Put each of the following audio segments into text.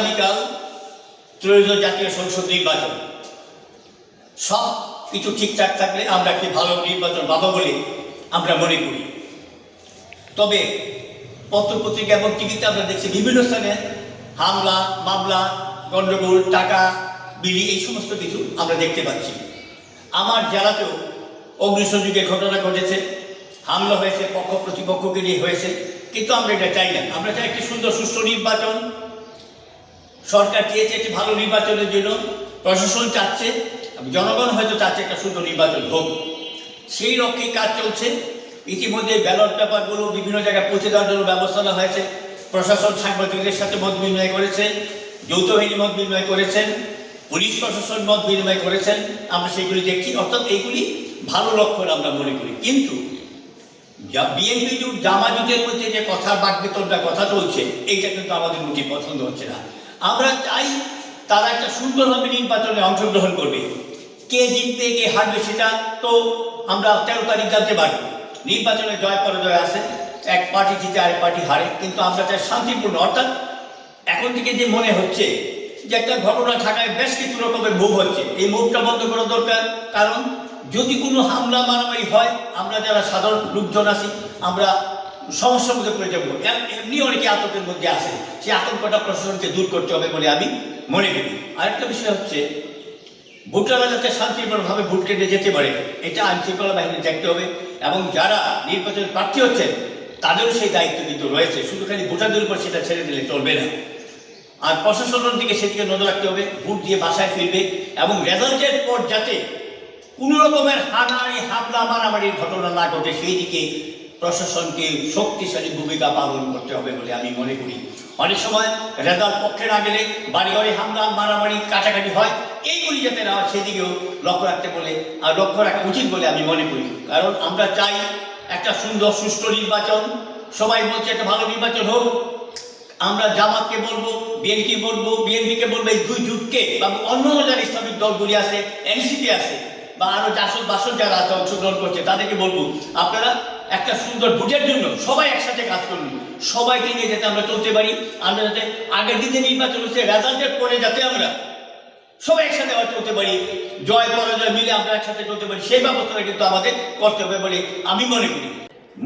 আগামীকাল ত্রয়োদশ জাতীয় সংসদ নির্বাচন। সব কিছু ঠিকঠাক থাকলে আমরা একটি ভালো নির্বাচন পাবো বলে আমরা মনে করি। তবে পত্রপত্রিকা এবং টিভিতে আমরা দেখছি বিভিন্ন স্থানে হামলা, মামলা, গণ্ডগোল, টাকা বিলি এই সমস্ত কিছু আমরা দেখতে পাচ্ছি। আমার জেলাতেও অগ্নিসংযোগের ঘটনা ঘটেছে, হামলা হয়েছে, পক্ষ প্রতিপক্ষকে নিয়ে হয়েছে, কিন্তু আমরা এটা চাই না। আমরা চাই একটি সুন্দর সুষ্ঠু নির্বাচন। সরকার চেয়েছে একটি ভালো নির্বাচনের জন্য, প্রশাসন চাচ্ছে, জনগণ হয়তো চাচ্ছে একটা সুন্দর নির্বাচন হোক। সেই লক্ষ্যে কাজ চলছে। ইতিমধ্যে ব্যালট পেপারগুলো বিভিন্ন জায়গায় পৌঁছে দেওয়ার জন্য ব্যবস্থা নেওয়া হয়েছে। প্রশাসন সাংবাদিকদের সাথে মত বিনিময় করেছে, যৌথ বাহিনী মত বিনিময় করেছেন, পুলিশ প্রশাসন মত বিনিময় করেছেন। আমরা সেগুলি দেখছি, অর্থাৎ এইগুলি ভালো লক্ষণ আমরা মনে করি। কিন্তু বিএনপি জামায়াতের মধ্যে যে কথার বাকবিতণ্ডা কথা চলছে, এইটা কিন্তু আমাদের মোটেই পছন্দ হচ্ছে না। আমরা চাই তারা একটা সুন্দরভাবে নির্বাচনে অংশগ্রহণ করবে। কে জিতবে কে হারবে সেটা তো আমরা 13 তারিখ জানতে পারবো। নির্বাচনে জয় পরাজয় আছে, এক পার্টি জিতে আরেক পার্টি হারে, কিন্তু আমরা চাই শান্তিপূর্ণ। অর্থাৎ এখন থেকে যে মনে হচ্ছে যে একটা ঘটনা ঢাকায় বেশ কিছু রকমের মুভ হচ্ছে, এই মুভটা বন্ধ করা দরকার। কারণ যদি কোনো হামলা মারামারি হয়, আমরা যারা সাধারণ লোকজন আছি আমরা সমস্যার মধ্যে পড়ে যাবো। এমনি অনেকে আতঙ্কের মধ্যে আছে, সেই আতঙ্কটা প্রশাসনকে দূর করতে হবে বলে আমি মনে করি। আরেকটা বিষয় হচ্ছে ভোটাররা যাতে শান্তিপূর্ণভাবে ভোট কেন্দ্রে যেতে পারে, এটা আইন শৃঙ্খলা বাহিনী দেখতে হবে। এবং যারা নির্বাচন প্রার্থী হচ্ছেন তাদেরও সেই দায়িত্ব কিন্তু রয়েছে, শুধু খালি ভোটারদের উপর সেটা ছেড়ে দিলে চলবে না। আর প্রশাসনের দিকে সেদিকে নজর রাখতে হবে, ভোট দিয়ে বাসায় ফিরবে এবং রেজাল্টের পর যাতে কোনো রকমের হানাহানি, হামলা, মারামারির ঘটনা না ঘটে সেই দিকে প্রশাসনকে শক্তিশালী ভূমিকা পালন করতে হবে বলে আমি মনে করি। অনেক সময় রেজাল্ট পক্ষে না গেলে বাড়ি বাড়ি হামলা, মারামারি, কাটাকাটি হয়, এইগুলি যাতে না হয় সেদিকেও লক্ষ্য রাখতে বলে আর লক্ষ্য রাখা উচিত বলে আমি মনে করি। কারণ আমরা চাই একটা সুন্দর সুষ্ঠু নির্বাচন। সবাই বলছে একটা ভালো নির্বাচন হোক। আমরা জামাতকে বলবো, বিএনপিকে বলবো, এই দুই জোটকে বা অন্য যারা ইসলামিক দলগুলি আছে, এনসিপি আছে বা আরো বাসন যারা আছে অংশগ্রহণ করছে, তাদেরকে বলবো আপনারা একটা সুন্দর ভোটের জন্য সবাই একসাথে কাজ করুন। সবাইকে নিয়ে যাতে আমরা চলতে পারি, আমরা যাতে আগের দিন যে নির্বাচন হচ্ছে রেজাল্টের পরে যাতে আমরা সবাই একসাথে আবার চলতে পারি, জয় পরাজয় মিলে আমরা একসাথে চলতে পারি, সেই ব্যবস্থাটা কিন্তু আমাদের করতে হবে বলে আমি মনে করি।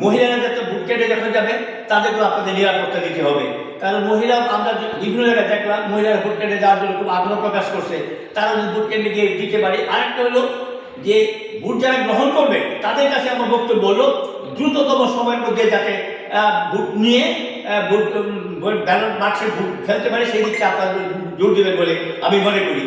মহিলারা যাতে ভোট কেন্দ্রে যখন যাবে তাদেরকেও আপনাদের নিরাপত্তা দিতে হবে। কারণ মহিলা, আমরা বিভিন্ন জায়গায় দেখলাম মহিলারা ভোট কেন্দ্রে যাওয়ার জন্য খুব আগ্রহ প্রকাশ করছে, তারা যদি ভোট কেন্দ্রে গিয়ে দিতে পারে। আরেকটা হলো যে ভোট যারা গ্রহণ করবে তাদের কাছে আমার বক্তব্য হলো দ্রুততম সময়ের মধ্যে যাতে ভোট নিয়ে ব্যালট বাক্সে ভোট ফেলতে পারে, সেই দিকটা আপনারা জোর দেবেন বলে আমি মনে করি।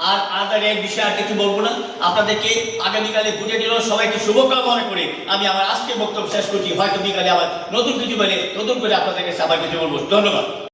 আর এই বিষয়ে আর কিছু বলবো না। আপনাদেরকে আগামীকালে ভোটের জন্য সবাইকে শুভকামনা করে আমি আমার আজকের বক্তব্য শেষ করছি। হয়তো বিকালে আবার নতুন কিছু বলে নতুন করে আপনাদের কাছে আবার কিছু বলবো। ধন্যবাদ।